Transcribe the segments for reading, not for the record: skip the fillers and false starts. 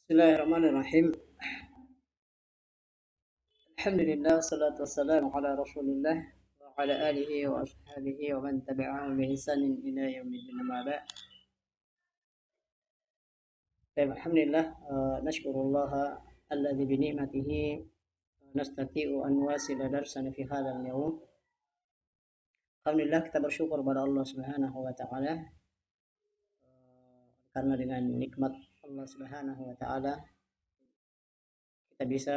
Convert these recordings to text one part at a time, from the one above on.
Bismillahirrahmanirrahim. Alhamdulillah, salatu wassalamu ala rasulillah wa ala alihi wa ashabihi wa man tabi'ahum bi ihsanin ila yaumiddin amma ba'd. Alhamdulillah, nashkurullah alladzi bi ni'matihi nastati'u an wasila darsana fi hadzal yawm. Alhamdulillah, kita bersyukur kepada Allah Subhanahu wa taala karena dengan nikmat Allah Subhanahu wa taala kita bisa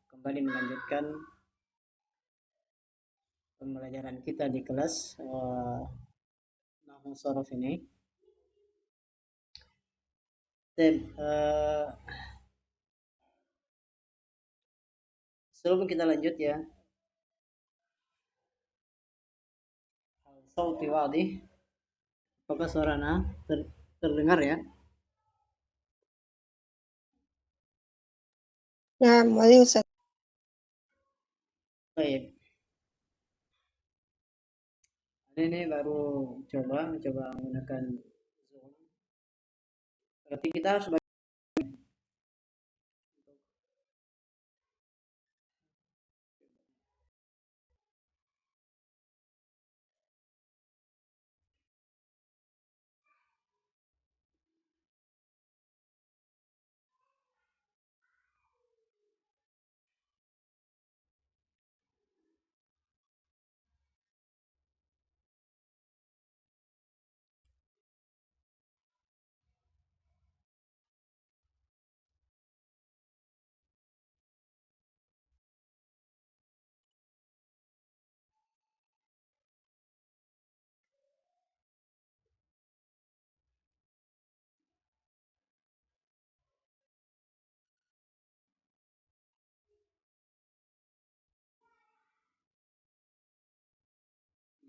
kembali melanjutkan pembelajaran kita di kelas Nahwu Sharaf ini. Dan sebelum kita lanjut ya, sauti wadih, apakah suaranya terdengar ya? Nah, boleh Ustaz. Baik. Ini baru coba menggunakan Zoom. Berarti kita harus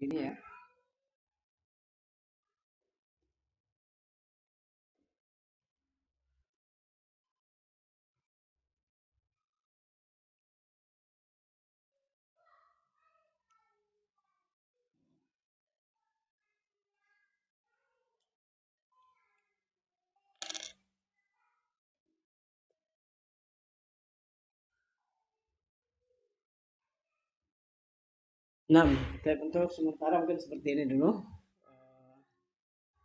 gini ya. Nah, untuk sementara mungkin seperti ini dulu.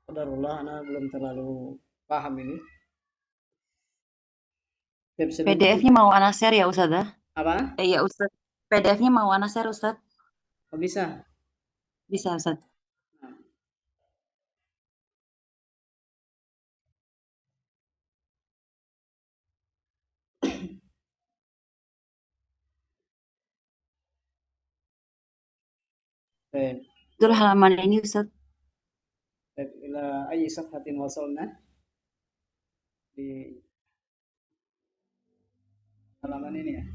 Qadarullah, anak belum terlalu paham ini. PDF-nya mau Ana share ya Ustazah? Apa? Iya Ustaz. PDF-nya mau Ana share Ustaz? Oh, bisa. Bisa Ustaz. Nah. Baik. Betul halaman ini Ustaz. Baik, ila ayyi safhatin wasalna di halaman ini ya.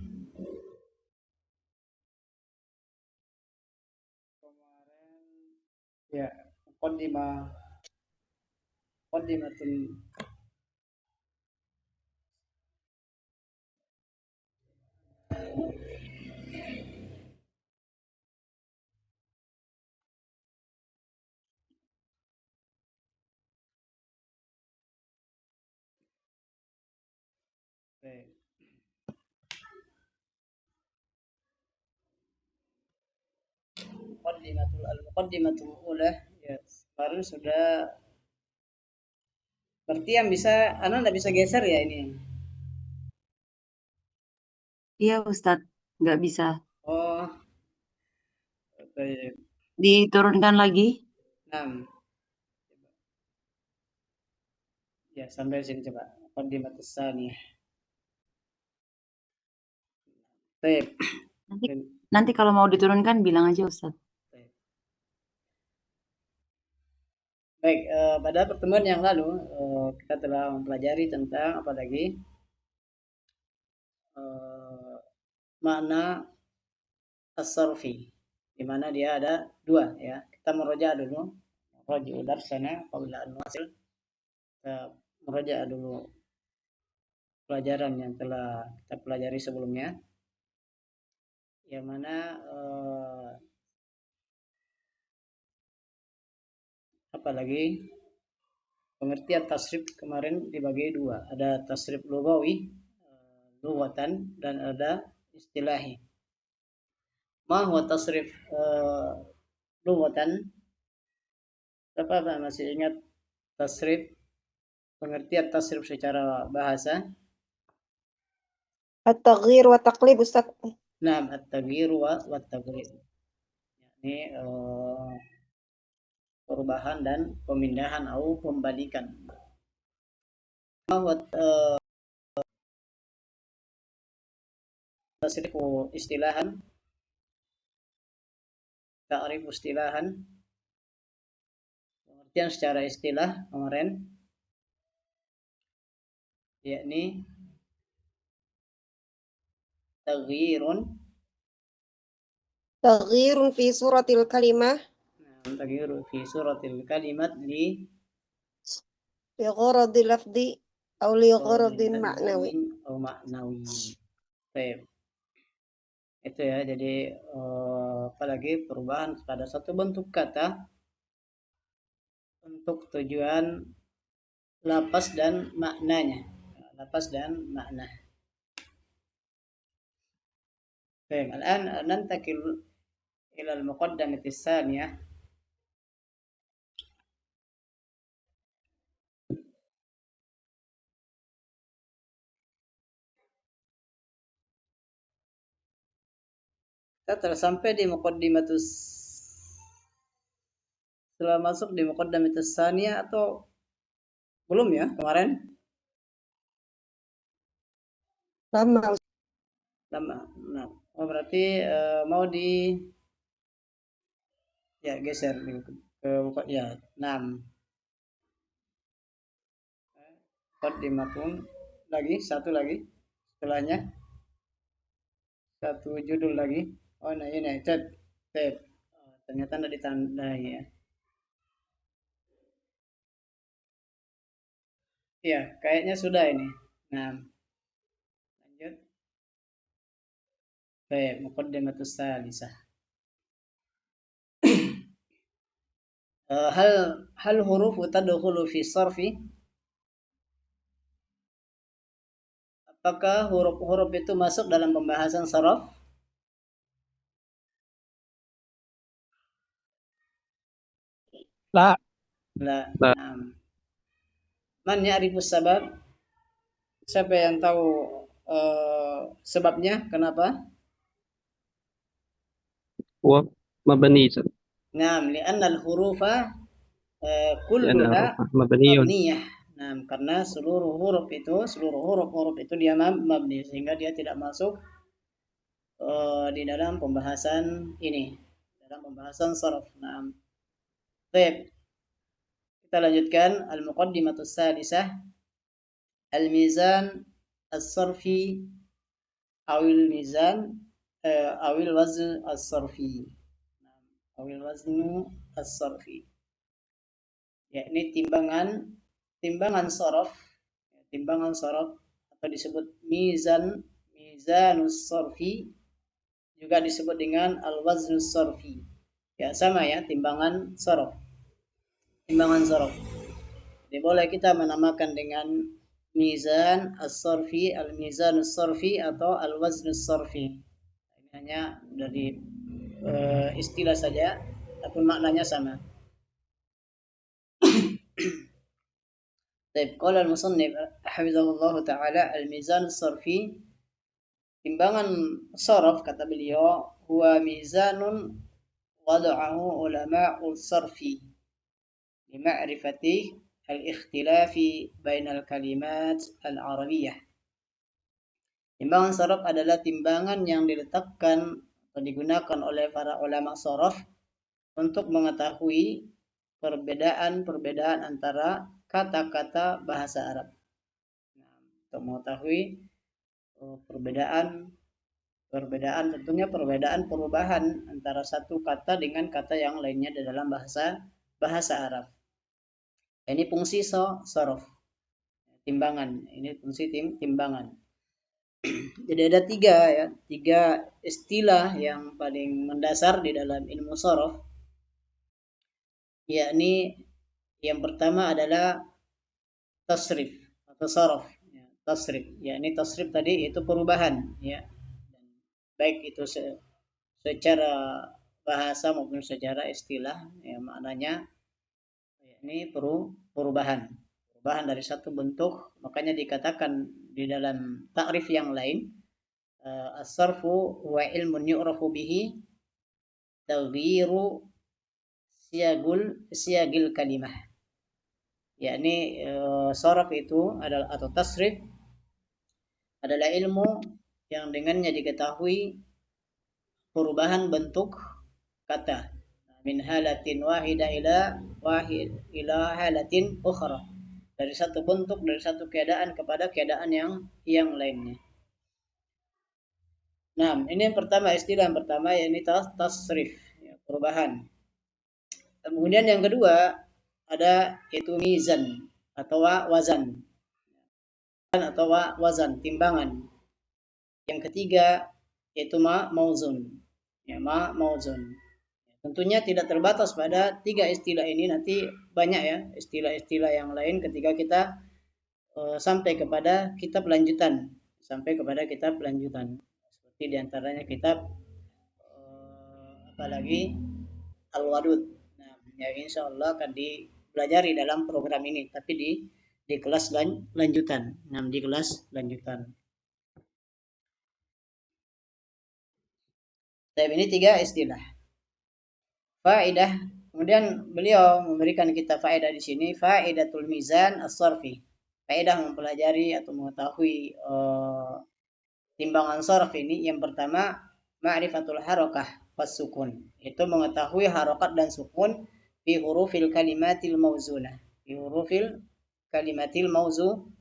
Kemarin ya, muqaddimatun baik. Al-muqaddimatul ula ya, baru sudah. Berarti yang bisa, anak nggak bisa geser ya ini. Iya Ustaz, nggak bisa. Oh, baik. Diturunkan lagi. 6. Ya, sampai sini coba. Muqaddimatus tsaniyah. Baik. Nanti kalau mau diturunkan bilang aja Ustaz. Baik, pada pertemuan yang lalu kita telah mempelajari tentang apa lagi makna as-sarfi, di mana dia ada dua ya. Kita meroja dulu, meroja darsana qabla an nuwasil. Kita meroja dulu pelajaran yang telah kita pelajari sebelumnya, yang mana apa lagi Pengertian tasrif kemarin dibagi dua. Ada tasrif lugawi, lughatan, dan ada istilahi. Ma huwa tasrif lughatan? Apa masih ingat tasrif, pengertian tasrif secara bahasa? At-taghyir wa taqlib, Ustaz. Nah, at-taghyir wa taqlib. Ini perubahan dan pemindahan atau pembalikan. Tasrif istilahan, ta'rif istilahan, pengertian secara istilah kemarin, yakni taghyirun fi suratil kalimah taghyirun fi suratil kalimat li gharadil lafzi aw li gharadin ma'nawi. atau maknawi. Baik. Itu ya, jadi apalagi perubahan pada satu bentuk kata untuk tujuan lafaz dan maknanya. Lafaz dan makna. Baik, الآن ننتقل إلى المقدمة الثانية. Kita telah sampai di muqaddimatus, setelah masuk di muqaddimatus tsaniyah atau belum ya kemarin? Lama. Nah, berarti mau di ya geser ke ya 6. Muqaddimatun lagi, satu lagi setelahnya, satu judul lagi. Oh nah ini tab. Ternyata tidak ditandai ya. Iya, kayaknya sudah ini. Nah, lanjut. Baik, muqaddimatus salisah. hal huruf tadkhulu fi sarfi? Apakah huruf-huruf itu masuk dalam pembahasan saraf? La. La. Man ya'rifus sabab? Siapa yang tahu sebabnya? Kenapa? Wa mabni. Naam, li'anna al-hurufa kulluha mabniyun. mabniyah. Nah, karena seluruh huruf itu dia mabni, sehingga dia tidak masuk di dalam pembahasan ini, dalam pembahasan saraf. Nah, baik. Kita lanjutkan al-muqaddimatus sadisah, al-mizan as-sarfi awil mizan awil wazn as-sarfi. Awil wazn as-sarfi, yakni timbangan saraf atau disebut mizanus sarfi, juga disebut dengan al-waznus sarfi. Ya sama ya, timbangan saraf. Jadi boleh kita menamakan dengan mizan as-sarfi, al-mizanus sarfi atau al-waznus sarfi. Ini hanya dari istilah saja, tapi maknanya sama. Baik, qala al-musannif hafizahullah taala, al-mizan as-sarfi, timbangan saraf, kata beliau, huwa mizanun wada'ahu ulama'ul sarfi lima'rifati al-ikhtilafi bainal kalimat al-arabiyyah. Timbangan saraf adalah timbangan yang diletakkan atau digunakan oleh para ulama saraf untuk mengetahui perbedaan antara kata-kata bahasa Arab. Nah, untuk mengetahui perbedaan tentunya perubahan antara satu kata dengan kata yang lainnya di dalam bahasa Arab. Ini fungsi saraf, timbangan. Ini fungsi timbangan. Jadi ada tiga istilah yang paling mendasar di dalam ilmu saraf, yakni yang pertama adalah tasrif atau sorof. Ya, tasrif, ya ini tasrif tadi itu perubahan, ya. Baik itu secara bahasa maupun secara istilah, ya maknanya ya, ini perubahan dari satu bentuk, makanya dikatakan di dalam takrif yang lain as-sarfu wa ilmun yu'rafu bihi taghyiru siyagil kalimah. Yakni sarf itu adalah atau tasrif adalah ilmu yang dengannya diketahui perubahan bentuk kata min halatin wahida ila halatin ukhra, dari satu bentuk, dari satu keadaan kepada keadaan yang lainnya. Nah, ini yang pertama, istilah yang pertama yakni tasrif, ya, perubahan. Kemudian yang kedua ada yaitu mizan atau wazan atau wazan, timbangan. Yang ketiga yaitu mauzun. Ya, mauzun. Tentunya tidak terbatas pada tiga istilah ini, nanti banyak ya istilah-istilah yang lain ketika kita sampai kepada kitab lanjutan. Seperti diantaranya kitab apalagi Al-Wadud. Nah, ya insya Allah akan dipelajari dalam program ini, tapi di kelas lanjutan. Nah, di kelas lanjutan. Tapi ini tiga istilah. Faedah. Kemudian beliau memberikan kita faedah di sini, faedatul mizan as-sarfi. Faedah mempelajari atau mengetahui timbangan sarf ini, yang pertama ma'rifatul harakah was sukun. Itu mengetahui harokat dan sukun fi hurufil kalimatil mauzunah. Fi hurufil kalimatil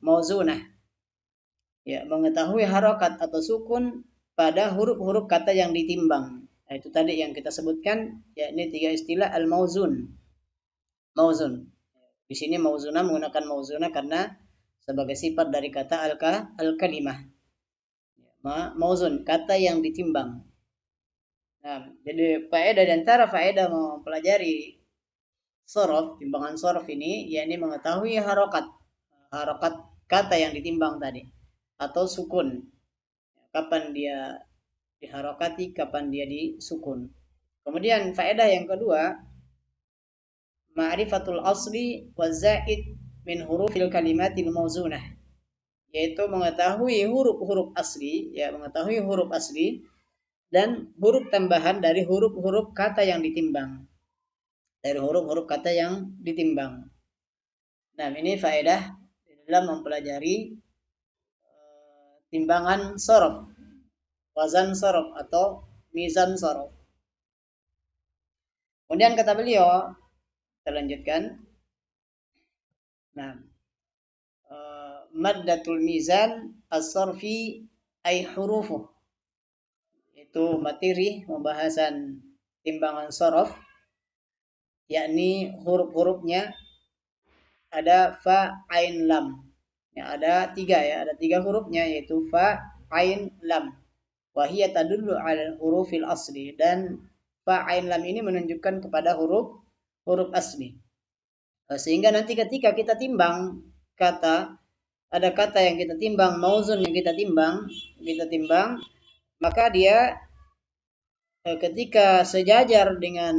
mauzunah. Ya, mengetahui harokat atau sukun pada huruf-huruf kata yang ditimbang. Nah, itu tadi yang kita sebutkan, yakni tiga istilah al-mauzun. Mauzun. Di sini mauzunah menggunakan mauzunah karena sebagai sifat dari kata al-kalimah. Mauzun, kata yang ditimbang. Nah, jadi faedah di antara faedah mempelajari sorof, timbangan sorof ini, yakni mengetahui harokat kata yang ditimbang tadi, atau sukun. Kapan dia diharokati, kapan dia disukun. Kemudian faedah yang kedua, ma'rifatul asli wa zaid min hurufil kalimatil mauzunah, yaitu mengetahui huruf-huruf asli, ya mengetahui huruf asli dan huruf tambahan dari huruf-huruf kata yang ditimbang. Dari huruf-huruf kata yang ditimbang. Nah, ini faedah dalam mempelajari timbangan sorof, wazan sorof atau mizan sorof. Kemudian kata beliau, kita lanjutkan. Nah, maddatul mizan as-sarfi ay hurufuh. Itu materi pembahasan timbangan sorof, yakni huruf-hurufnya ada fa, ain, lam. Ya, ada tiga hurufnya, yaitu fa, ain, lam. Wahiyya tadullu ala hurufil asli, dan fa, ain, lam ini menunjukkan kepada huruf asli. Sehingga nanti ketika kita timbang kata, ada kata yang kita timbang, mauzun yang kita timbang, maka dia ketika sejajar dengan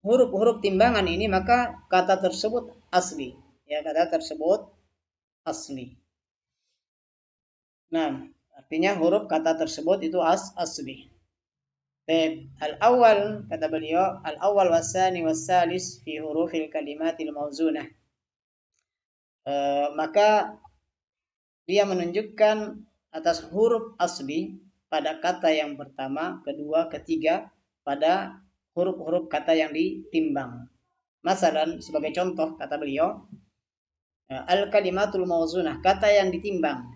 huruf-huruf timbangan ini, maka kata tersebut asli. Ya, kata tersebut asli. Nah, artinya huruf kata tersebut itu asli. Al-awwal, kata beliau, al-awwal wasani wassalis fi hurufil kalimatil mauzunah. Maka dia menunjukkan atas huruf asli pada kata yang pertama, kedua, ketiga, pada huruf-huruf kata yang ditimbang. Masalan, sebagai contoh, kata beliau, al-kalimatul mauzunah, kata yang ditimbang.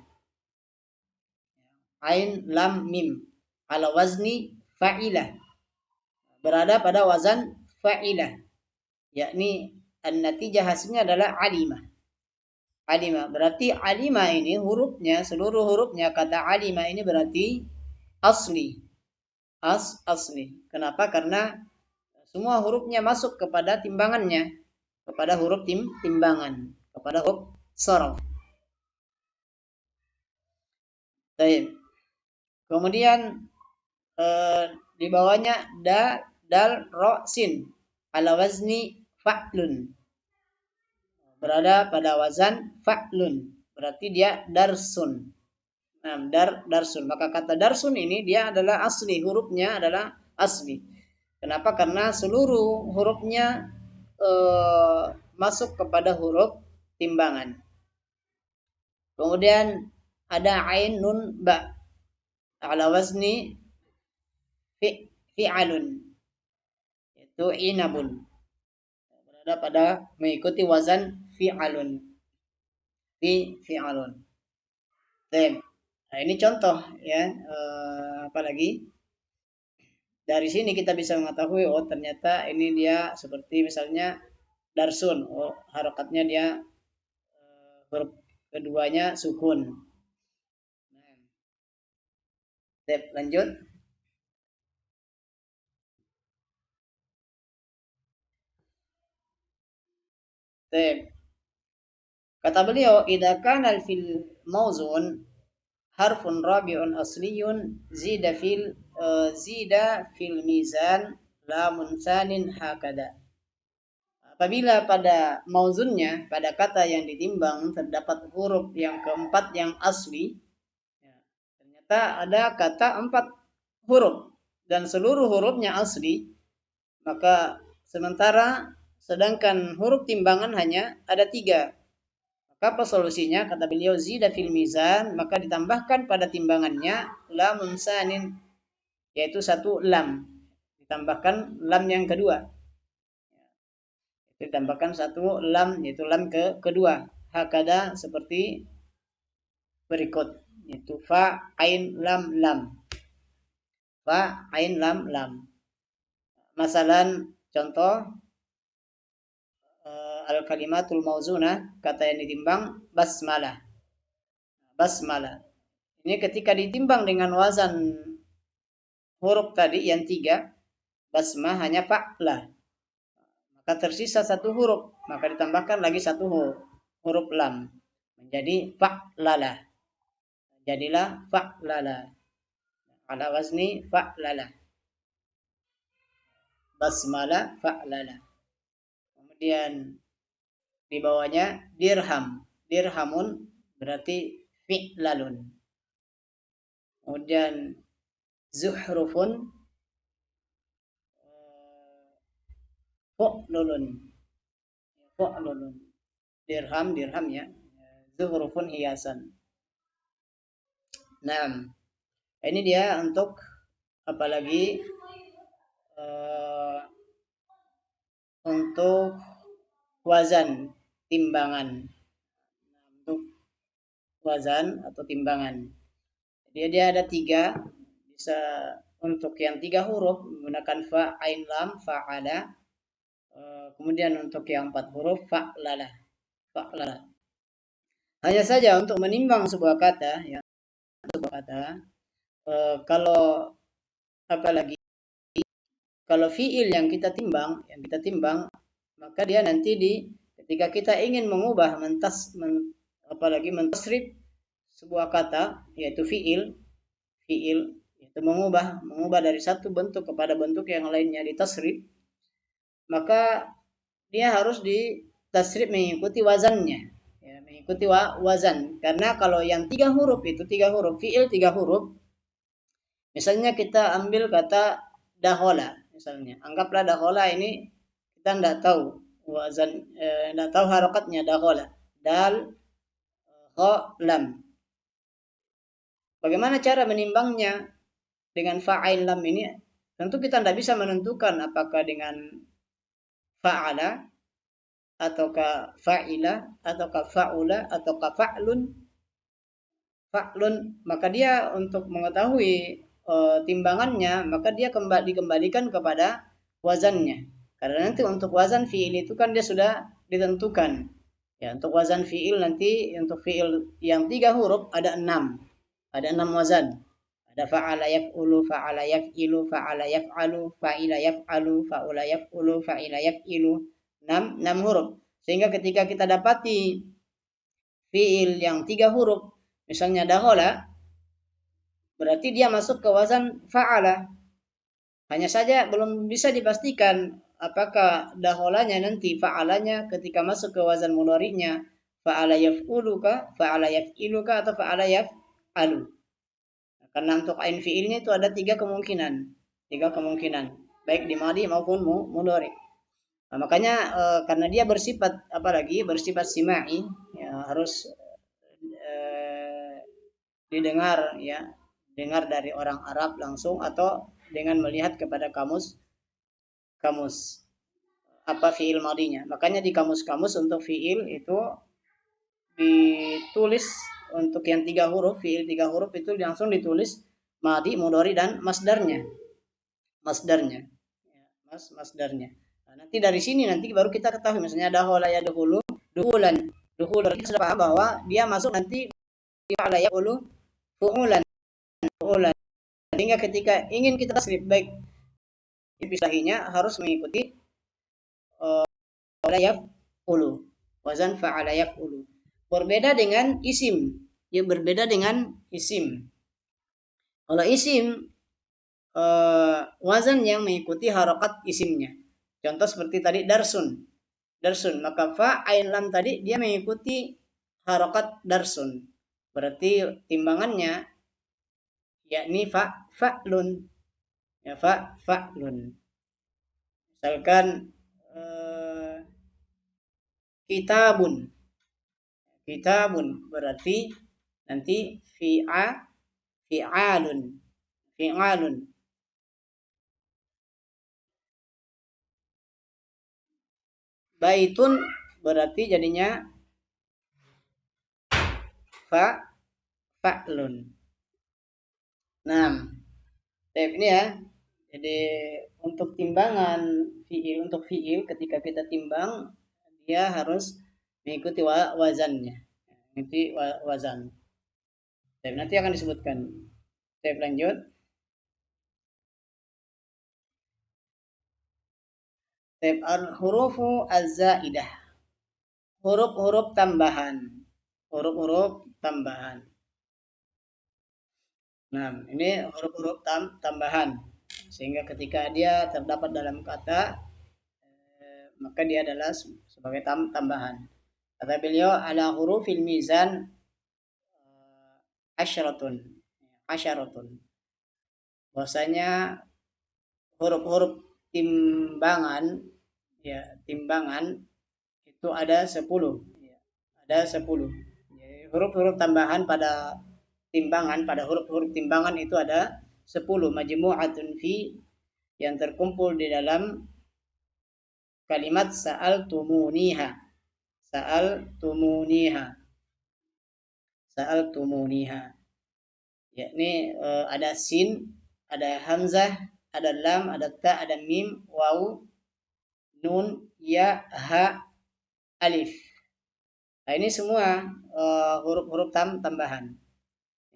Ain, lam, mim. Ala wazni fa'ilah. Berada pada wazan fa'ilah. Yakni an-natijah hasilnya adalah alimah. Alimah. Berarti alimah ini hurufnya, seluruh hurufnya kata alimah ini berarti asli. Asli. Kenapa? Karena semua hurufnya masuk kepada timbangannya, kepada huruf timbangan, kepada huruf sorof. Baik. Kemudian di bawahnya dal, ro, sin ala wazni fa'lun. Berada pada wazan fa'lun. Berarti dia darsun. Nah, darsun. Maka kata darsun ini dia adalah asli. Hurufnya adalah asli. Kenapa? Karena seluruh hurufnya masuk kepada huruf timbangan. Kemudian ada ain, nun, ba. Ala wazni fi'alun. Itu inabun. Berada pada mengikuti wazan fi'alun. Fi'alun. Nah, ini contoh ya. Apalagi dari sini kita bisa mengetahui oh ternyata ini dia seperti misalnya darsun. Oh harokatnya dia huruf keduanya sukun. Lanjut. Kata beliau, idza kana fil mauzun harfun rabi'un asliyun zida fil mizan lamun sanin hakada. Apabila pada mauzunnya, pada kata yang ditimbang terdapat huruf yang keempat yang asli, ya, ternyata ada kata 4 huruf dan seluruh hurufnya asli, maka sedangkan huruf timbangan hanya ada 3. Maka apa solusinya? Kata beliau, zida fil mizan, maka ditambahkan pada timbangannya lamun sanin, yaitu 1 lam. Ditambahkan lam yang kedua. Ditambahkan 1 lam, yaitu lam kedua. Hakada seperti berikut, yaitu fa, ain, lam, lam. Fa, ain, lam, lam. Masalan, contoh, al-kalimatul mauzunah, kata yang ditimbang, basmalah. Basmalah. Ini ketika ditimbang dengan wazan huruf tadi yang 3, basmah hanya fa'lah. Maka tersisa 1 huruf, maka ditambahkan lagi 1 huruf lam. Menjadi fa'lalah. Jadilah fa'lalah. Ala wazni fa'lalah. Basmalah fa'lalah. Kemudian di bawahnya dirham. Dirhamun berarti fi'lalun. Kemudian zuhrufun fu'lulun. Fu'lulun. Dirham ya. Zuhrufun hiasan. Nah, ini dia untuk apalagi untuk wazan timbangan. Untuk wazan atau timbangan. Jadi dia ada 3, bisa untuk yang 3 huruf menggunakan fa, ain, lam, fa'ala. Kemudian untuk yang 4 huruf fa'lalah. Fa'lalah. Hanya saja untuk menimbang sebuah kata, ya, kalau apalagi kalau fiil yang kita timbang, maka dia nanti ketika kita ingin mengubah mentasrif sebuah kata, yaitu fiil itu mengubah dari satu bentuk kepada bentuk yang lainnya ditasrif, maka dia harus ditasrif mengikuti wazannya, ya, mengikuti wazan. Karena kalau yang 3 huruf itu 3 huruf fiil 3 huruf, misalnya kita ambil kata dahola, misalnya anggaplah dahola ini kita tidak tahu wazan, tidak tahu harokatnya dahola, dal, kha, lam. Bagaimana cara menimbangnya dengan fa'ain lam ini? Tentu kita tidak bisa menentukan apakah dengan fa'ala ataukah fa'ila ataukah fa'ula ataukah fa'lun. Maka dia untuk mengetahui timbangannya, maka dia dikembalikan kepada wazannya. Karena nanti untuk wazan fi'il itu kan dia sudah ditentukan. Ya, untuk wazan fi'il nanti untuk fi'il yang 3 huruf ada 6. Ada 6 wazan. Ada fa'ala yaf'ulu, fa'ala yaf'ilu, fa'ala yaf'alu, fa'ila yaf'alu, fa'ula yaf'ulu, fa'ila yaf'ilu. 6 huruf. Sehingga ketika kita dapati fiil yang 3 huruf, misalnya dahola, berarti dia masuk ke wazan fa'ala. Hanya saja belum bisa dipastikan apakah daholanya nanti fa'alanya ketika masuk ke wazan mudhari'nya fa'ala yaf'uluka, fa'ala yaf'iluka, atau fa'ala yaf'alu. Karena untuk ain fiilnya itu ada 3 kemungkinan. 3 kemungkinan, baik di madhi maupun mudhari'. Nah, makanya karena dia bersifat bersifat sima'i, ya, harus didengar, ya, dengar dari orang Arab langsung atau dengan melihat kepada kamus apa fiil madinya. Makanya di kamus-kamus untuk fiil itu ditulis untuk yang 3 huruf, fiil 3 huruf itu langsung ditulis madi, mudhari, dan masdarnya. Masdarnya. Nah, nanti dari sini nanti baru kita ketahui, misalnya dahola ya dahulu, duhulan. Duhul kita sudah paham bahwa dia masuk nanti fa'ala yaqulu fu'ulan. Sehingga ketika ingin kita tasrif baik istilahinya harus mengikuti fa'ala yaqulu, wazan fa'ala yaqulu. Berbeda dengan isim. Ya, berbeda dengan isim. Kalau isim wazan yang mengikuti harokat isimnya. Contoh seperti tadi darsun, maka fa ain lam tadi dia mengikuti harokat darsun. Berarti timbangannya yakni fa'lun. Ya, fa'lun. Misalkan kitabun berarti nanti fi'alun. Baitun berarti jadinya fa'lun. Nah, ini ya. Jadi untuk timbangan untuk fiil ketika kita timbang dia harus mengikuti wazannya. Mengikuti wazan. Nanti akan disebutkan. Lanjut. Al-hurufu az-zaidah. Huruf-huruf tambahan. Nah, ini huruf-huruf tambahan. Sehingga ketika dia terdapat dalam kata, maka dia adalah sebagai tambahan. Kata beliau, ala hurufil mizan asyaratun. Bahwasanya huruf-huruf timbangan itu ada 10. Ada 10. Jadi, huruf-huruf tambahan pada huruf-huruf timbangan itu ada 10. Majmu'atun fi, yang terkumpul di dalam kalimat sa'altumuniha. Yakni ada sin, ada hamzah, ada lam, ada ta, ada mim, waw, nun, ya, ha, alif. Nah, ini semua huruf-huruf tambahan.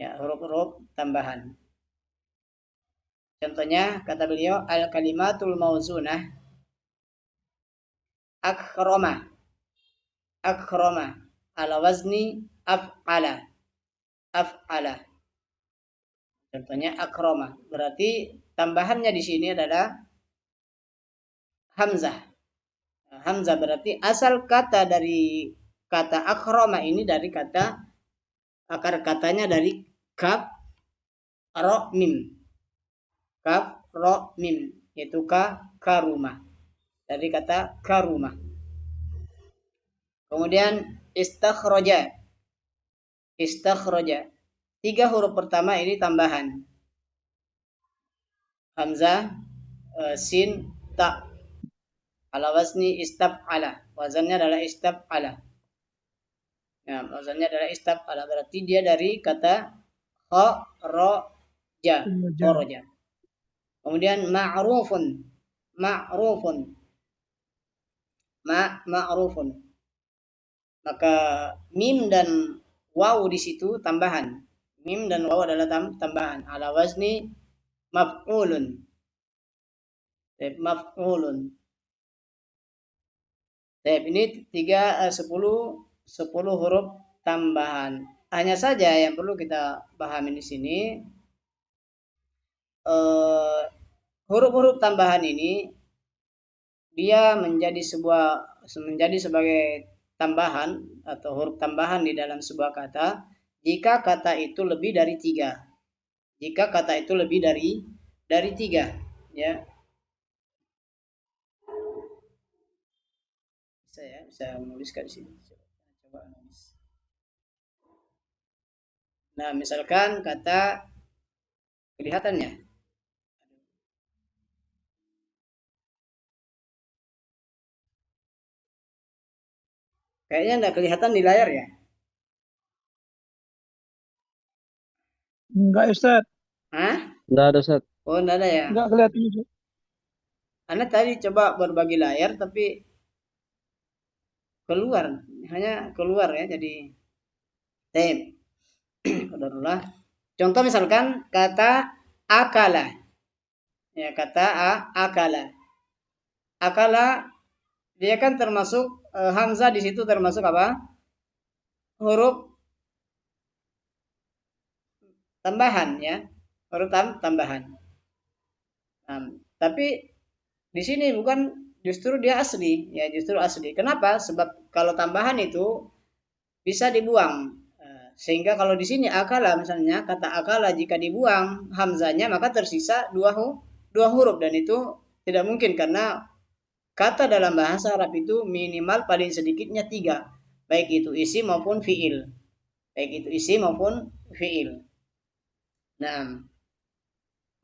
Ya, huruf-huruf tambahan. Contohnya kata beliau al-kalimatul mauzunah akroma ala wazni af'ala. Contohnya akroma, berarti tambahannya di sini adalah hamzah. Hamzah berarti asal kata dari kata akroma ini dari kata akar katanya dari kaf ro mim. Yaitu karuma. Dari kata karuma. Kemudian istakhroja. 3 huruf pertama ini tambahan. Hamzah, sin, ta. Ala wazni istaf'ala. Wazannya adalah istaf'ala. Ya, wazannya adalah istaf'ala. Berarti dia dari kata kharaja. Kemudian ma'rufun. Maka mim dan waw di situ tambahan. Mim dan waw adalah tambahan. Ala wazni maf'ulun. Ini 10 huruf tambahan. Hanya saja yang perlu kita pahami di sini, huruf-huruf tambahan ini dia menjadi sebagai tambahan atau huruf tambahan di dalam sebuah kata jika kata itu lebih dari 3. Jika kata itu lebih dari 3, ya. Bisa menuliskan di sini. Coba nulis. Nah, misalkan kata kelihatannya. Kayaknya enggak kelihatan di layar ya? Enggak, Ustaz. Hah? Enggak ada, Ustaz. Oh, enggak ada ya? Enggak kelihatan, Ustaz. Anda tadi coba berbagi layar tapi keluar, hanya keluar ya, jadi tape. Qadarullah. Contoh misalkan kata akala. Ya, kata akala. Akala dia kan termasuk hamzah di situ termasuk apa? Huruf tambahan ya. Huruf tambahan. Nah, tapi di sini bukan, justru dia asli, ya justru asli. Kenapa? Sebab kalau tambahan itu bisa dibuang. Sehingga kalau di sini akala misalnya, kata akala jika dibuang hamzanya maka tersisa dua huruf dan itu tidak mungkin karena kata dalam bahasa Arab itu minimal paling sedikitnya 3, baik itu isim maupun fiil. Baik itu isim maupun fiil. Nah,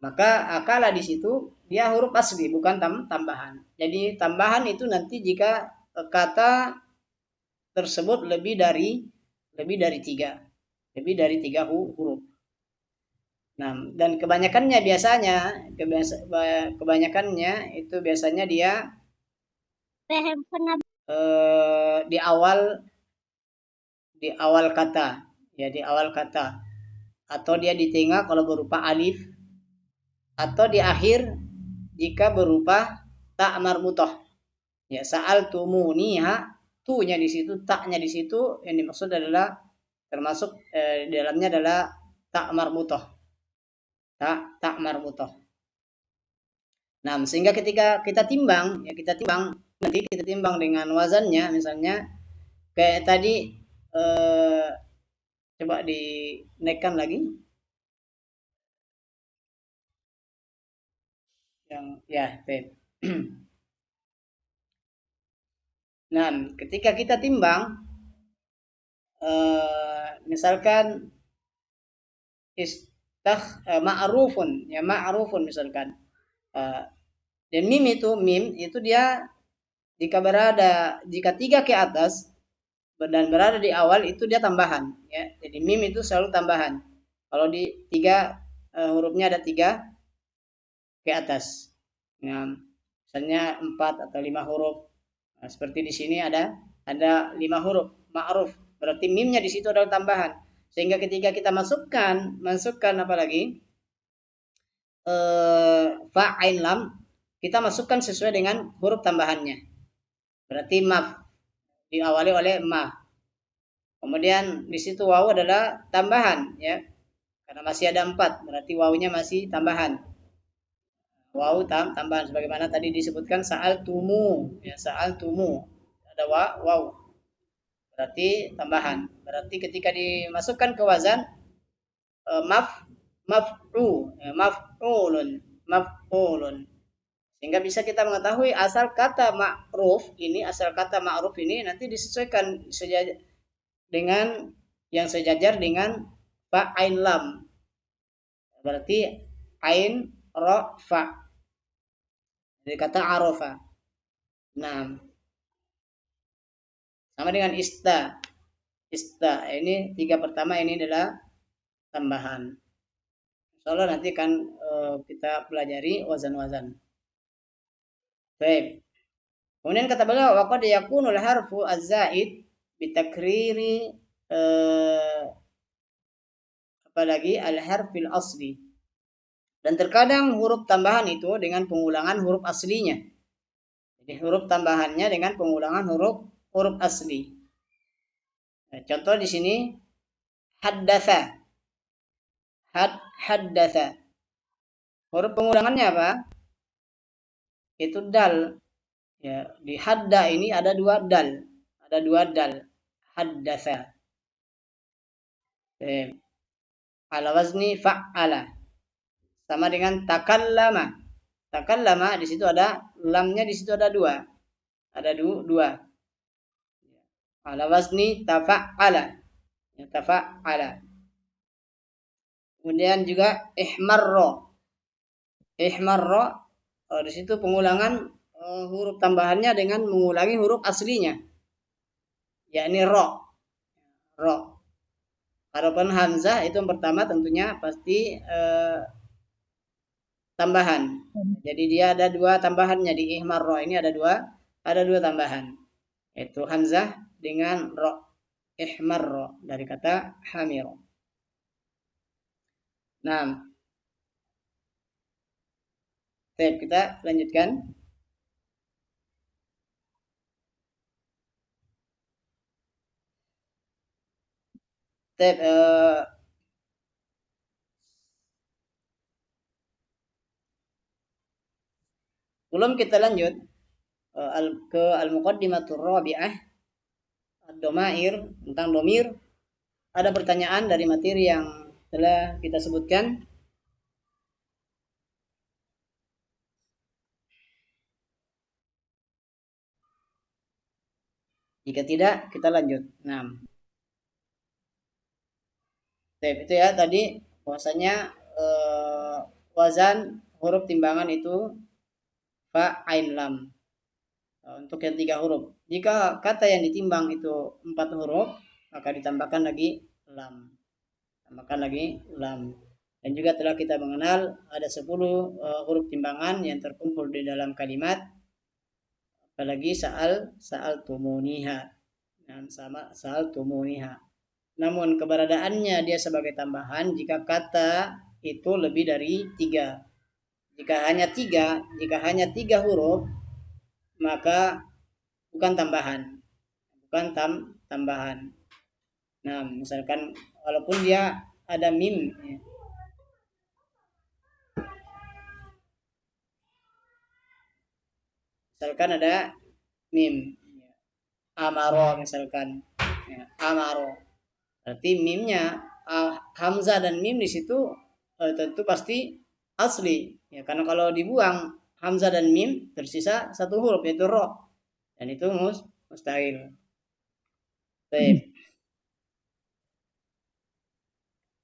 maka akala di situ dia huruf asli bukan tambahan. Jadi tambahan itu nanti jika kata tersebut lebih dari 3. Lebih dari 3 huruf. Nah, dan kebanyakannya itu biasanya dia di awal kata, ya di awal kata, atau dia di tengah kalau berupa alif, atau di akhir jika berupa ta marbutoh. Ya, sa'altumuniha, tu-nya di situ, ta-nya di situ, yang dimaksud adalah termasuk di dalamnya adalah ta marbutoh. Ta marbutoh. Nah, sehingga ketika kita timbang nanti kita timbang dengan wazannya, misalnya kayak tadi, coba dinaikkan lagi. Yang ya, nah, ketika kita timbang, misalkan ma'rufun, ya ma'rufun misalkan. Dan mim itu dia jika 3 ke atas dan berada di awal itu dia tambahan, ya. Jadi mim itu selalu tambahan. Kalau di 3 hurufnya ada 3 ke atas. Nah, misalnya 4 atau 5 huruf. Nah, seperti di sini ada 5 huruf ma'ruf. Berarti mimnya di situ adalah tambahan. Sehingga ketika kita masukkan apa lagi? Fa'ain lam, kita masukkan sesuai dengan huruf tambahannya. Berarti maf diawali oleh ma. Kemudian di situ waw adalah tambahan, ya. Karena masih ada 4, berarti wawunya masih tambahan. Waw tambahan sebagaimana tadi disebutkan sa'altumu, ya sa'altumu. Ada waw. Berarti tambahan. Berarti ketika dimasukkan ke wazan maf'ulun. Sehingga bisa kita mengetahui asal kata ma'ruf ini nanti disesuaikan dengan yang sejajar dengan fa'ain lam. Berarti ain ra fa. Jadi kata arafa. Nah, sama dengan ista. Ini 3 pertama ini adalah tambahan. Insyaallah nanti kan kita pelajari wazan-wazan. Baik. Kemudian kata beliau wa qad yakunul harfu az-zaid bitakriri apalagi al-harfil asli. Dan terkadang huruf tambahan itu dengan pengulangan huruf aslinya. Jadi huruf tambahannya dengan pengulangan huruf asli. Nah, contoh di sini haddatsa. Haddatsa. Huruf pengulangannya apa? Itu dal. Ya, di hadda ini ada dua dal. Ada dua dal. Haddatsa. Ala wazni fa'ala. Sama dengan takallama. Takallama di situ ada lamnya, di situ ada dua. Ada dua. Ala wazni tafa'ala. Ya, tafa'ala. Kemudian juga ihmarra. Ihmarra di situ pengulangan huruf tambahannya dengan mengulangi huruf aslinya. Yakni ra. Ra. Harapan hamzah itu yang pertama tentunya pasti tambahan. Jadi dia ada dua tambahannya di ihmarra ini ada dua tambahan. Yaitu hamzah dengan ra. Ihmarra dari kata hamir. Nah, kita lanjutkan. Sebelum kita lanjut ke al-muqaddimatur rabi'ah ad-domair, tentang domir, ada pertanyaan dari materi yang telah kita sebutkan. Jika tidak, kita lanjut. Nah, itu ya tadi bahwasanya wazan huruf timbangan itu fa, ain, lam. Untuk yang 3 huruf. Jika kata yang ditimbang itu 4 huruf, maka ditambahkan lagi lam. Dan juga telah kita mengenal ada 10 huruf timbangan yang terkumpul di dalam kalimat. Apalagi sa'altumuniha. Dan sama sa'altumuniha. Namun keberadaannya dia sebagai tambahan jika kata itu lebih dari 3. Jika hanya 3 huruf, maka bukan tambahan. Nah, misalkan walaupun dia ada mim, ya. Misalkan ada mim, amaro misalkan, ya, amaro. Berarti mimnya hamzah dan mim di situ tentu pasti asli, ya, karena kalau dibuang hamzah dan mim tersisa 1 huruf yaitu ro, dan itu mustahil. Baik.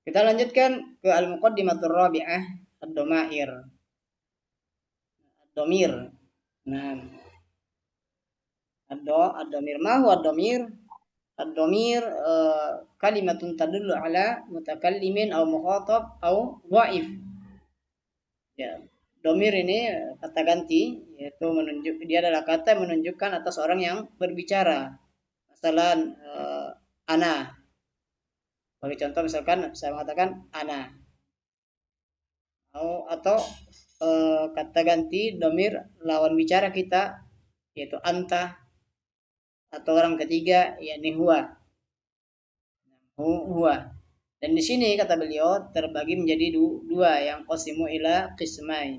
Kita lanjutkan ke al-muqaddimatur rabi'ah ad-domair. Ad-domir. Nah, ad-domir ma huwa ad-domir? Ad-domir kalimatun tadullu ala mutakallimin aw mukhatab aw dhaif. Ya, domir ini kata ganti, yaitu dia adalah kata yang menunjukkan atas orang yang berbicara. Misalkan ana. Bagi contoh misalkan saya mengatakan ana. Atau kata ganti domir lawan bicara kita yaitu anta, atau orang ketiga yakni huwa. Dan di sini kata beliau terbagi menjadi dua yang qasimu ila qismain.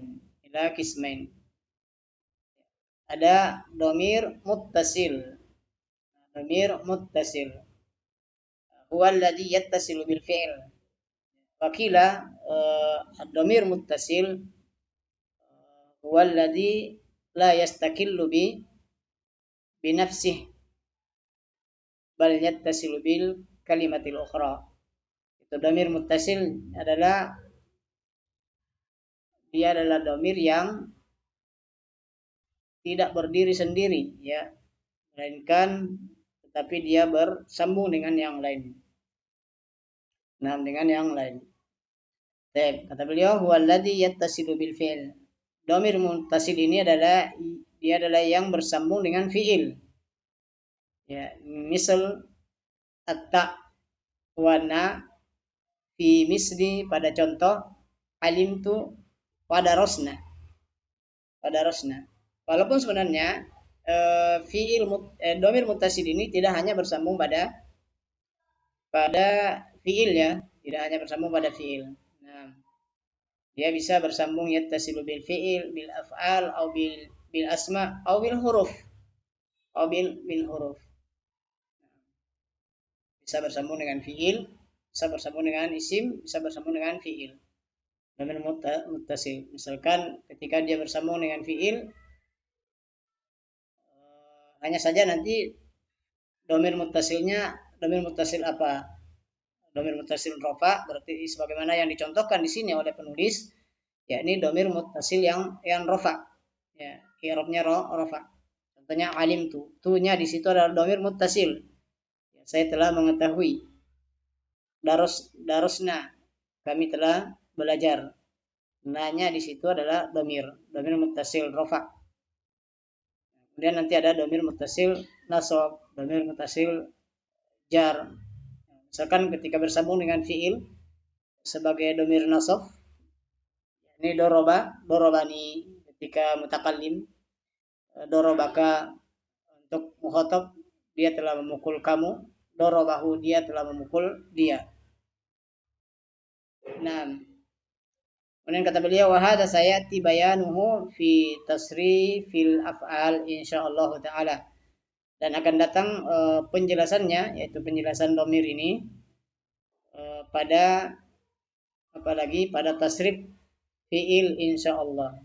Ada domir muttasil. Huwa alladhi yattasilu bil fi'l. Wakila ad-domir muttasil huwa alladhi la yastakillu bi nafsihi bal yattasilu bil kalimatil ukhra. Itu domir muttasil adalah domir yang tidak berdiri sendiri, ya, melainkan tetapi dia bersambung dengan yang lain. Nah, dengan yang lain. Kata beliau huwallazi yattasilu bil fi'il. Domir muttasil ini adalah yang bersambung dengan fi'il. Ya, misal at-ta wa na fi misli pada contoh alimtu pada rosna. Walaupun sebenarnya domir muttasil ini tidak hanya bersambung pada fiil ya, tidak hanya bersambung pada fiil. Nah, dia bisa bersambung yattasilu bil fiil, bil af'al, atau bil asma, atau bil huruf, atau bil huruf. Bisa bersambung dengan fiil, bisa bersambung dengan isim, bisa bersambung dengan fiil. Domir muttasil. Misalkan ketika dia bersambung dengan fiil, hanya saja nanti domir muttasil apa? Domir muttasil rofa, berarti sebagaimana yang dicontohkan di sini oleh penulis, yakni domir muttasil yang rofa, ya, i'rabnya rofa. Contohnya alim tu-nya di situ adalah domir muttasil. Ya, saya telah mengetahui. Darusna, kami telah belajar. Na-nya di situ adalah domir muttasil rofa. Kemudian nanti ada domir muttasil nasab, domir muttasil jar. Misalkan ketika bersambung dengan fiil sebagai domir nasab, ini dorobani ketika mutakallim, dorobaka untuk mukhatab, dia telah memukul kamu, dorobahu, dia telah memukul dia. Nah, kemudian kata beliau, wa hadza sayati bayanuhu fi tasrifil af'al insyaallah taala. Dan akan datang penjelasannya, yaitu penjelasan domir ini pada apalagi pada tasrif fiil insyaallah.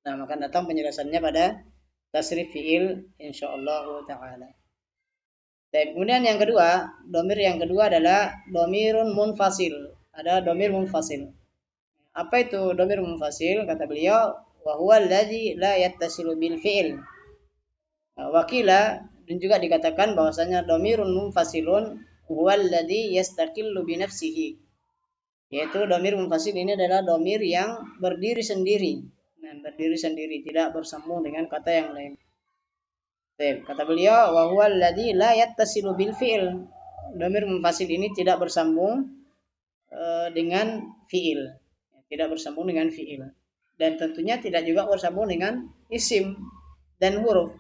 Nah, akan datang penjelasannya pada tasrif fiil insyaallah taala. Kemudian yang kedua, domir yang kedua adalah domirun munfasil. Ada domir munfasil. Apa itu domir munfasil? Kata beliau, wa huwa alladzi la yattasilu bil fi'il. Wakila, dan juga dikatakan bahwasanya domirun munfasilun huwa alladzi yastaqillu bi nafsihi. Yaitu domir munfasil ini adalah domir yang berdiri sendiri. Nah, berdiri sendiri, tidak bersambung dengan kata yang lain. Kata beliau, wa huwa alladzi la yattasilu bil fi'il. Domir munfasil ini tidak bersambung dengan fi'il. Tidak bersambung dengan fi'il. Dan tentunya tidak juga bersambung dengan isim dan huruf.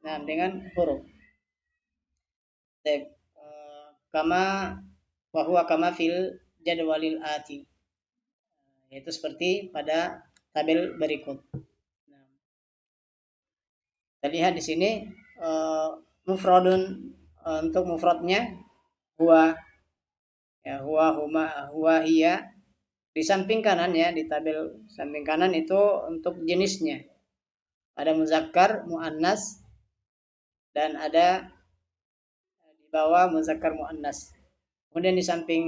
Nah, dengan huruf. Kama wa huwa kama fil jadwalil ati. Yaitu seperti pada tabel berikut. Nah, kita lihat di sini mufradun, untuk mufradnya huwa, ya, huwa, huma, huwa, hiya. Di samping kanan ya, di tabel samping kanan itu untuk jenisnya. Ada muzakkar, muannas, dan ada di bawah muzakkar muannas. Kemudian di samping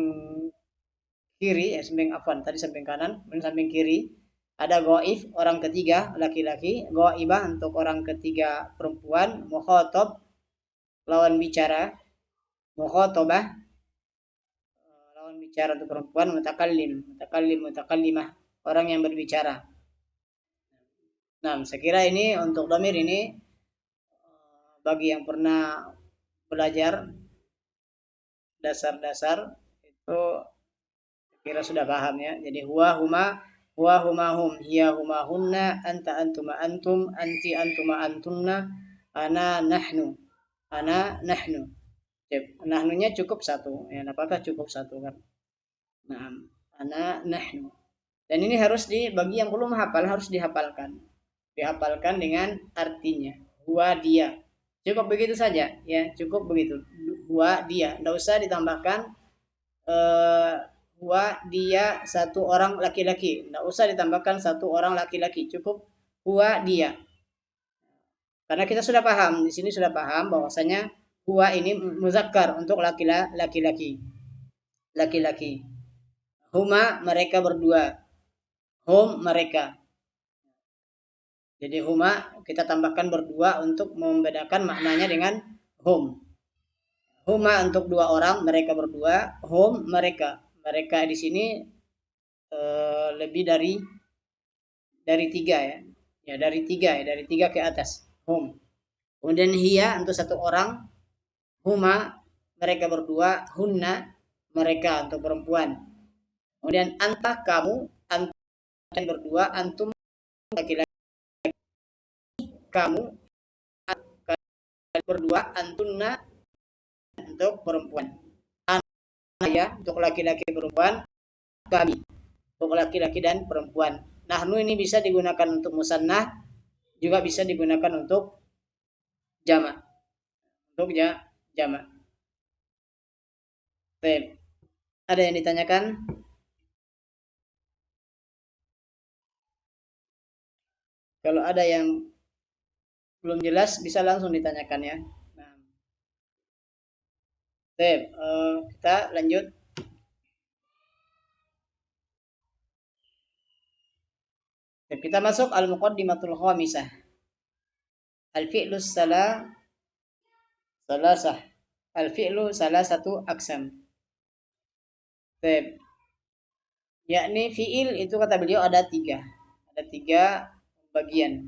kiri, tadi samping kanan, kemudian samping kiri ada ghaib, orang ketiga laki-laki, ghaibah untuk orang ketiga perempuan, mukhatab lawan bicara, mukhatabah lawan bicara untuk perempuan, mutakallimah orang yang berbicara. Nah, saya kira ini untuk domir ini bagi yang pernah belajar dasar-dasar itu kira sudah paham ya. Jadi huwa huma hum, hiya huma hunna, anta antuma antum, anti antuma antunna, ana nahnu. Nahnunya cukup satu. Ya, apakah cukup satu kan? Nah, ana nahnu. Dan ini harus bagi yang belum hafal harus dihafalkan. Dihafalkan dengan artinya. Huwa dia. Cukup begitu saja ya, cukup begitu. Huwa dia. Tidak usah ditambahkan huwa dia satu orang laki-laki. Tidak usah ditambahkan satu orang laki-laki. Cukup huwa dia. Karena kita sudah paham, di sini sudah paham bahwasanya huwa ini muzakkar untuk laki-laki. Laki-laki. Huma mereka berdua. Hum mereka. Jadi huma kita tambahkan berdua untuk membedakan maknanya dengan hum. Huma untuk dua orang, mereka berdua. Hum mereka. Mereka di sini lebih dari tiga ya. Ya dari tiga ke atas. Hum. Kemudian hiya untuk satu orang. Huma mereka berdua. Hunna mereka untuk perempuan. Kemudian anta kamu, anta berdua, antum laki-laki, kamu berdua, antunna untuk perempuan, ya untuk laki-laki perempuan, kami untuk laki-laki dan perempuan. Nahnu ini bisa digunakan untuk musannah, juga bisa digunakan untuk jamak. Untuk jamak. Baik. Ada yang ditanyakan? Kalau ada yang belum jelas bisa langsung ditanyakan ya. Nah. Baik, kita lanjut. Baik, kita masuk al-muqaddimatul khamisah. Al-fi'lus salasah. Al-fi'lu salasatu aksam. Baik. Yakni fi'il itu kata beliau ada tiga. Ada tiga bagian.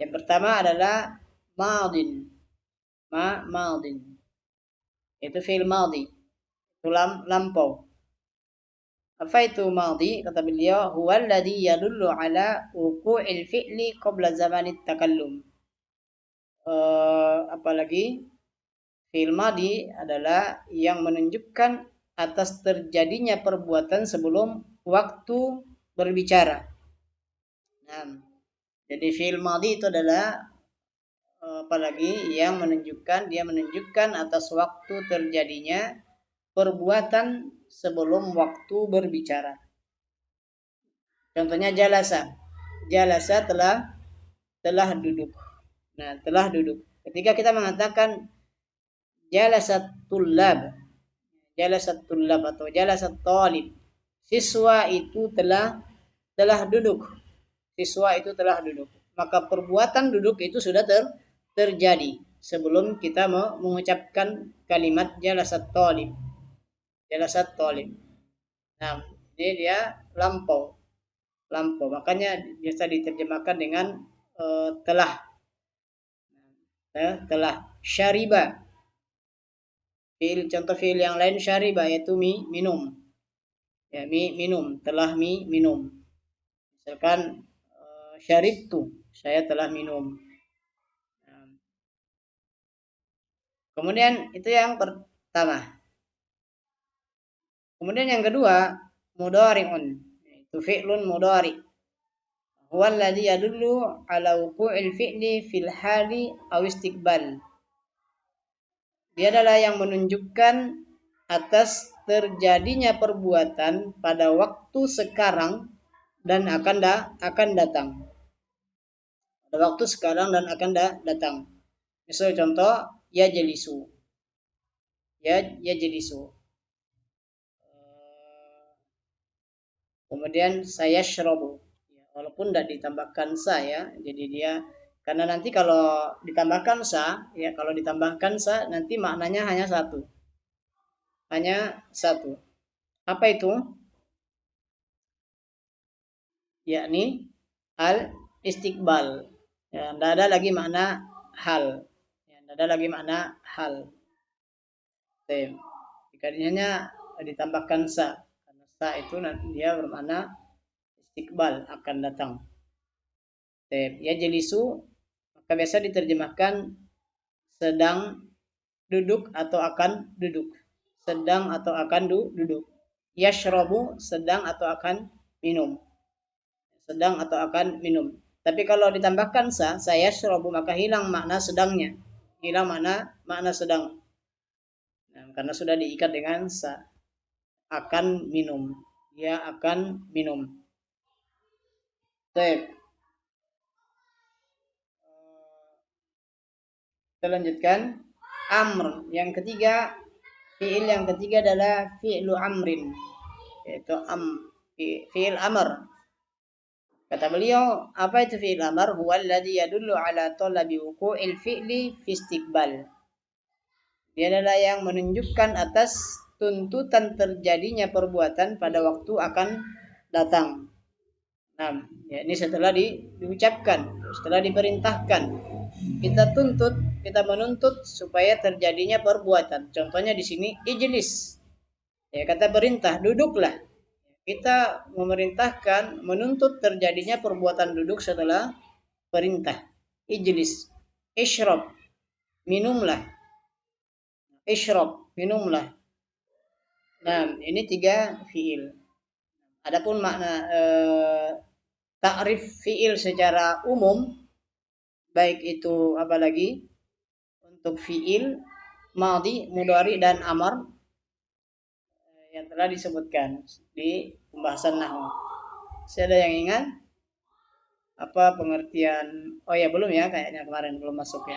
Yang pertama adalah madin. Madin. Itu fi'il madhi. Itu lampau. Apa itu madhi? Kata beliau, huwa alladhi yadullu ala wuqu'il fi'li qabla zamanit takallum. Apalagi fi'il madhi adalah yang menunjukkan atas terjadinya perbuatan sebelum waktu berbicara. Nah, jadi fi'il madhi itu adalah apalagi yang menunjukkan atas waktu terjadinya perbuatan sebelum waktu berbicara. Contohnya jalasa. Jalasa telah duduk. Nah, telah duduk. Ketika kita mengatakan jalasat tullab atau jalasat talib, siswa itu telah duduk. Siswa itu telah duduk. Maka perbuatan duduk itu sudah terjadi sebelum kita mengucapkan kalimat jalasat talib. Jalasat talib. Nah, ini dia lampau. Makanya biasa diterjemahkan dengan telah. Telah. Syariba. Contoh fi'il yang lain syariba yaitu minum. Ya, minum, telah minum. Misalkan syaribtu, saya telah minum. Kemudian itu yang pertama. Kemudian yang kedua, mudhari'un. Itu fi'lun mudhari'. Huwa alladhi yadullu ala wuqu'il fi'li fil hali aw istiqbal. Dia adalah yang menunjukkan atas terjadinya perbuatan pada waktu sekarang dan akan datang. Pada waktu sekarang dan akan datang. Misal contoh, ya jelisu. Kemudian saya syrobu. Walaupun tidak ditambahkan sa ya, jadi dia karena nanti kalau ditambahkan sa nanti maknanya hanya satu. Apa itu? Yakni al istiqbal. Ya, tidak ada lagi makna hal. Jika hanya ditambahkan sa, karena sa itu dia bermakna istiqbal, akan datang. Ya jelisu, maka biasa diterjemahkan sedang duduk atau akan duduk. Sedang atau akan duduk. Yashrabu, sedang atau akan minum. Tapi kalau ditambahkan saya yashrabu, maka hilang makna sedangnya. Hilang makna sedang. Nah, karena sudah diikat dengan sa. Akan minum. Dia akan minum. Baik. Kita lanjutkan. Amr. Yang ketiga, fi'il yang ketiga adalah fi'lu amrin. Yaitu fi'il amr. Kata beliau, apa itu fi'il amr? Huwa alladhi yadullu ala talabi wuqu'il fi'li fi istiqbal. Dia adalah yang menunjukkan atas tuntutan terjadinya perbuatan pada waktu akan datang. Nah, ya, ini setelah diucapkan, setelah diperintahkan, kita menuntut supaya terjadinya perbuatan. Contohnya di sini ijlis. Ya, kata perintah, duduklah. Kita memerintahkan, menuntut terjadinya perbuatan duduk setelah perintah. Ijlis, ishrab. minumlah. Ishrab, minumlah. Nah, ini 3 fiil. Adapun makna ta'rif fiil secara umum, baik itu apalagi untuk fiil madhi, mudhari dan amar yang telah disebutkan di pembahasan nahwu. Masih ada yang ingat? Apa pengertian? Oh ya, belum ya, kayaknya kemarin belum masuk ya.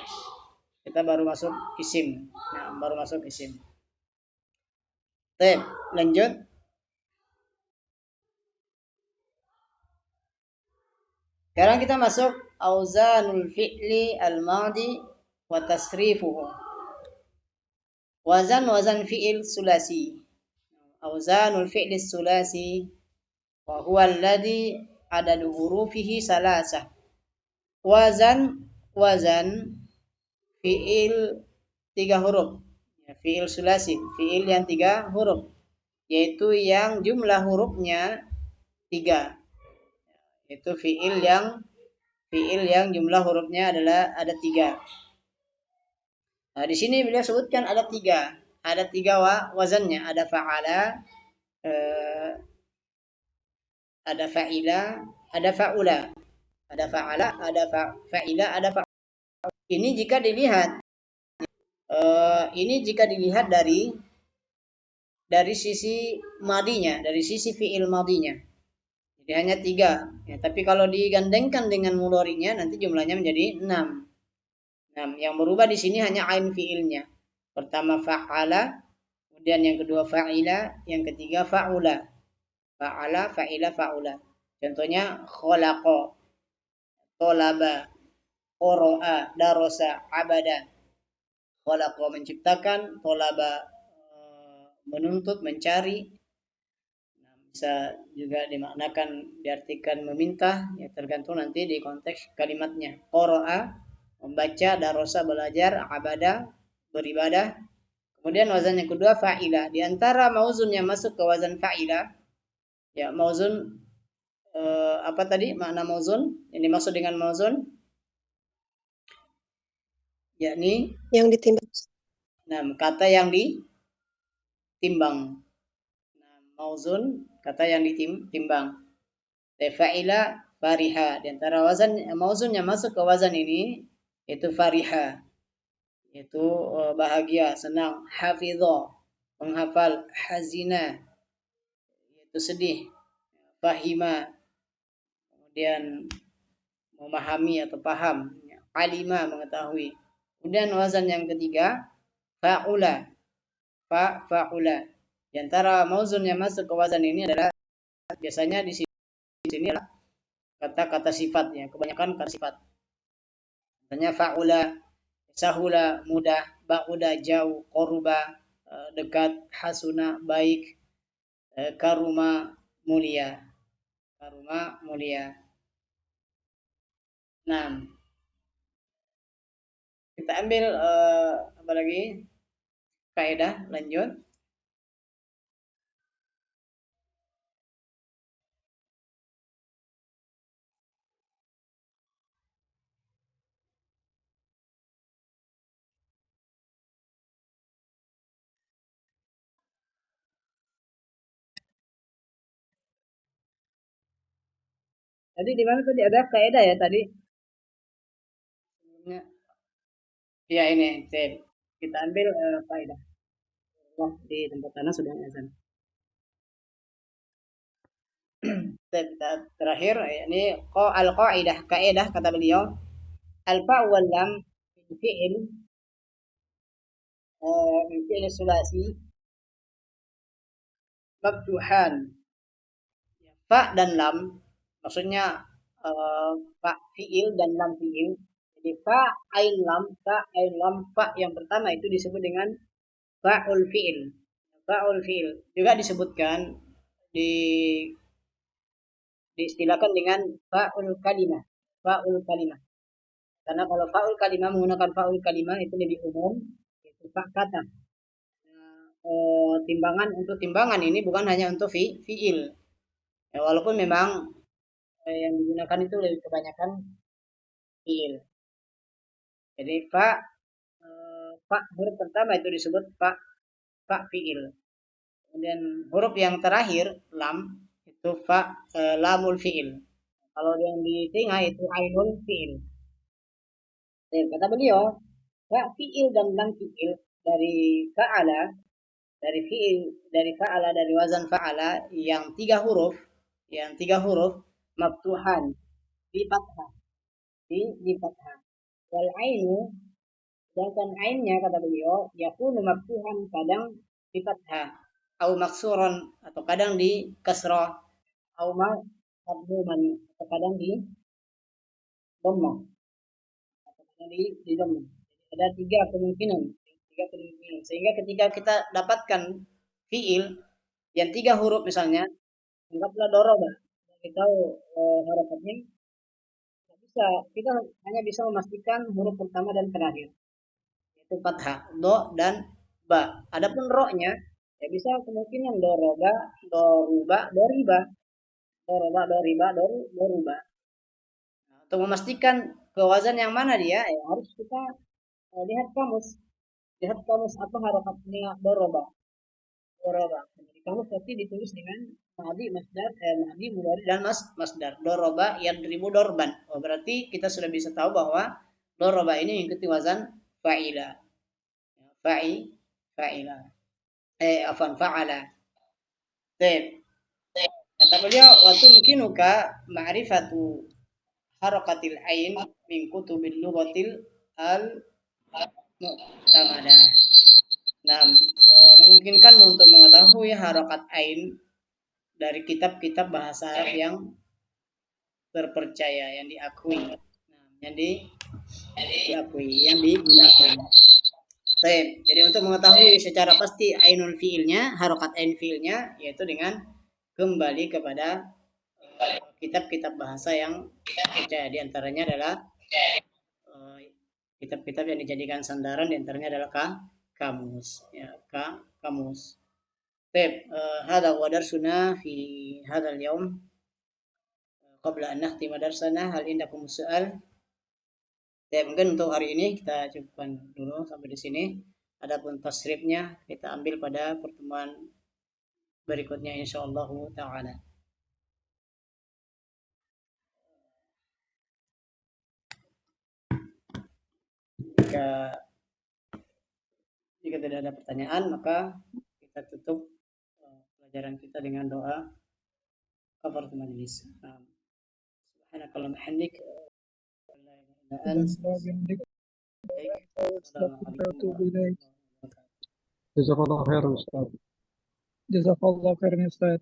Kita baru masuk isim. Nah, baru masuk isim. Baik, lanjut. Sekarang kita masuk auzanul fi'li al-madi wa tasrifuhu. Wazan fi'il sulasi. Auzanul fi'li sulasi wa huwa alladhi adadu hurufihi salasah. Wazan fi'il 3 huruf. Ya, fi'il sulasi, fi'il yang 3 huruf, yaitu yang jumlah hurufnya 3. Itu fi'il yang jumlah hurufnya adalah ada 3. Nah, di sini beliau sebutkan ada 3. Ada 3 wazannya, ada fa'ala, ada fa'ila, ada fa'ula. Ada fa'ala, ada fa'ila, ada fa'ula. Ini jika dilihat dari sisi madinya, dari sisi fi'il madinya. Jadi hanya 3. Ya, tapi kalau digandengkan dengan mudhari'nya nanti jumlahnya menjadi 6. Yang berubah di sini hanya ain fi'ilnya. Pertama fa'ala, kemudian yang kedua fa'ila, yang ketiga fa'ula. Fa'ala, fa'ila, fa'ula. Contohnya khalaqa, tolaba, qara'a, darasa, abada. Khalaqa menciptakan, tolaba menuntut, mencari. Bisa juga dimaknakan, diartikan meminta, ya tergantung nanti di konteks kalimatnya. Qara'a membaca, darasa belajar, abada beribadah. Kemudian wazan yang kedua fa'ila. Di antara mauzun yang masuk ke wazan fa'ila, ya mauzun apa tadi makna mauzun? Yang dimaksud dengan mauzun yakni Yang ditimbang. kata yang ditimbang. Mauzun kata yang ditimbang. Fa'ila fariha. Di antara mauzun yang masuk ke wazan ini itu fariha, itu bahagia, senang. Hafidha, menghafal. Hazina, yaitu sedih. Fahima, kemudian memahami atau paham. Alima, mengetahui. Kemudian wazan yang ketiga fa'ula. Fa'ula. Di antara mauzun yang masuk ke wazan ini adalah biasanya di sini adalah kata-kata sifat, ya, kebanyakan kata sifat. Misalnya fa'ula, sahula, mudah, ba'uda, jauh, qoruba, dekat, hasuna, baik, karuma, mulia. Karuma, mulia. Nah, kita ambil apa lagi? Kaidah, lanjut. Tadi di mana tadi ada kaidah ya tadi? Ya ini, kita ambil kaidah. Di tempat tanah sudah azan. Terakhir ini al-qaidah, kaidah kata beliau, al-fa wal lam fi'il fi'il sulasi maftuhan. Fa dan lam maksudnya fa fi'il dan lam fi'il. Jadi fa ain lam, fa yang pertama itu disebut dengan fa'ul fi'il. Fa'ul fi'il juga disebutkan di diistilahkan dengan fa'ul kalimah. Fa'ul kalimah. Karena kalau fa'ul kalimah menggunakan fa'ul kalimah itu lebih umum, itu fa kata. Untuk timbangan ini bukan hanya untuk fi'il. Ya, walaupun memang yang digunakan itu lebih kebanyakan fi'il. Jadi fa fa huruf pertama itu disebut fa fiil. Kemudian huruf yang terakhir lam itu lamul fiil. Kalau yang di tengah itu ainul fiil. Kata beliau, fa fiil dan lam fiil dari fa'ala, dari fa'ala, dari wazan fa'ala yang tiga huruf maftuhan di fathah, di fathah. Wal ainu, sedangkan ainnya kata beliau yakunu maftuhan kadang di fathah, au maksuran atau kadang di kasrah, au madmuman atau kadang di dhammah, atau kadang di dhammah. Ada tiga kemungkinan, sehingga ketika kita dapatkan fiil yang tiga huruf misalnya, anggaplah doroba, kita tahu harokatnya, kita hanya bisa memastikan huruf pertama dan terakhir, yaitu fathah, do dan ba. Adapun ro-nya, ya bisa kemungkinan doroba, doruba, doriba, doroba, doriba, doruba. Nah, untuk memastikan kewazan yang mana dia, ya harus kita lihat kamus apa harokatnya doroba. Jadi kamus pasti ditulis dengan madi masdar, madi mudhari dan masdar. Doroba yadribu dorban. Oh, berarti kita sudah bisa tahu bahwa doroba ini mengikuti wazan fa'ila. Fa'ila. Fa'ala. Kata beliau, wa tumkinuka ma'rifatu harakatil ain min kutubil lughatil al-mu'tamadah. Nah, memungkinkan untuk mengetahui harokat ain dari kitab-kitab bahasa Arab yang terpercaya, yang diakui, yang diakui, yang digunakan. Baik, jadi untuk mengetahui secara pasti ainul fiilnya, harokat ain fiilnya, yaitu dengan kembali kepada kitab-kitab bahasa yang terpercaya. Di antaranya adalah kitab-kitab yang dijadikan sandaran, di antaranya adalah kamus, ya, kamus. Baik, hada huwa darsuna fi hadzal yaum. Qabla an nakhtima darsana, hal indakum su'al? Ya, mungkin untuk hari ini kita cukupkan dulu sampai di sini. Adapun tasrifnya kita ambil pada pertemuan berikutnya insyaallah taala. Jika tidak ada pertanyaan, maka kita tutup pelajaran kita dengan doa kafaratul majlis. Subhanakallahumma hamdik. Jazakallah khairan Ustaz. Jazakallah khairan Ustaz.